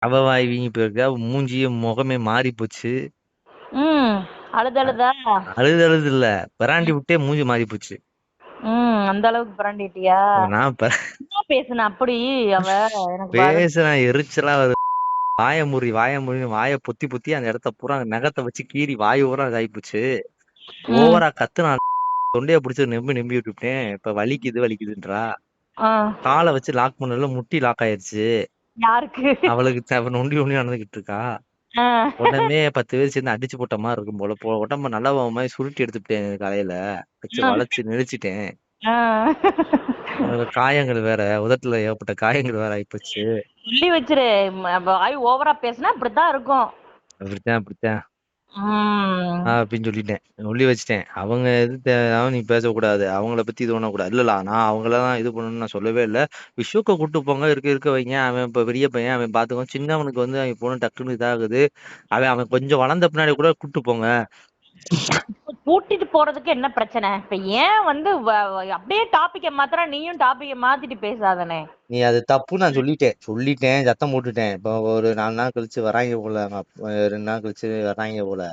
அவ வாய் வீங்கி போயிருக்கு. அவ மூஞ்சியே முகமே மாறி போச்சு. ம். அழுதழுதா? அழுது அழுது இல்ல, பிராண்டி விட்டே மூஞ்சி மாறி போச்சு. அந்த அளவுக்கு பிராண்டிட்டியா? நான் என்ன பேசுன அப்படி அவ? எனக்கு பேசுறேன், எரிச்சலா வருது. வாய வாய பொத்தி பொத்தி அந்த இடத்த பூரா நகத்தை வச்சு கீறி வாய் ஊரா இதாயிப்போச்சு. ம். ஓவரா கத்துனா தொண்டைய பிடிச்சு நெம்பி நெம்பி விட்டுட்டேன். இப்ப வலிக்குதுன்றா. ஆ. காலை வச்சு லாக் பண்ணல, முட்டி லாக் ஆயிருச்சு. யாருக்கு? அவளுக்கு அவ நொண்டி நொண்டி நடந்துகிட்டு இருக்கா. ஆ. உடனே 10 பேர் சேர்ந்து அடிச்சு போட்ட மாதிரி இருக்கும் போல. உடம்ப நல்லா மாதிரி சுருட்டி எடுத்துட்டேன் காலையில. வச்சு ஆ. வளைச்சு நெரிச்சிட்டேன். ஆ. காயங்கள் வேற, உதட்டுல ஏகப்பட்ட காயங்கள் வேற ஆயிப்போச்சு. சொல்லி வச்சிரு. வாய் ஓவரா பேசினா இப்படித்தான் இருக்கும். அப்படித்தான் ம். அப்படின்னு சொல்லிட்டேன். சொல்லி வச்சுட்டேன். அவங்க எது தேவையாவும் நீ பேசக்கூடாது. அவங்கள பத்தி இது பண்ணக்கூடாது. இல்ல நான் அவங்களதான் இது பண்ணணும்னு நான் சொல்லவே இல்லை. விஸ்வக்க கூட்டு போங்க, இருக்க வைங்க. அவன் இப்ப பெரிய பையன், அவன் பாத்துக்குவான். சின்னவனுக்கு வந்து அவன் பொண்ணு டக்குன்னு இதாகுது. அவன் கொஞ்சம் வளர்ந்த பின்னாடி கூட கூட்டு போங்க. கூட்டிட்டு போறதுக்கு என்ன பிரச்சனை? இப்ப ஏன் வந்து அப்படியே டாபிக்க மாத்திர, நீயும் டாபிக்க மாத்திட்டு பேசாதனே. நீ அது தப்பு, நான் சொல்லிட்டேன், சத்தம் போட்டுட்டேன். இப்ப ஒரு 4 நாள் கழிச்சு வராங்க போல. 2 நாள் கழிச்சு வராங்க போல.